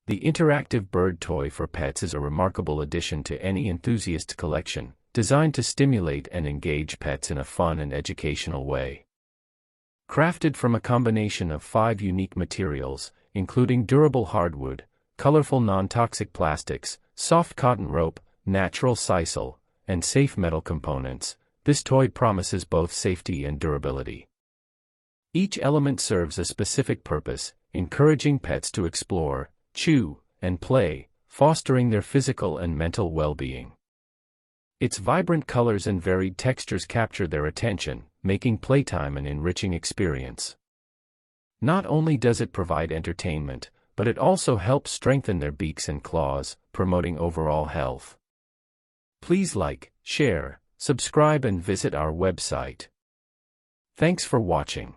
The interactive bird toy for pets is a remarkable addition to any enthusiast collection, designed to stimulate and engage pets in a fun and educational way. Crafted from a combination of 5 unique materials, including durable hardwood, colorful non-toxic plastics, soft cotton rope, natural sisal, and safe metal components, this toy promises both safety and durability. Each element serves a specific purpose, encouraging pets to explore, chew, and play, fostering their physical and mental well-being. Its vibrant colors and varied textures capture their attention, making playtime an enriching experience. Not only does it provide entertainment, but it also helps strengthen their beaks and claws, promoting overall health. Please like, share, subscribe and visit our website. Thanks for watching.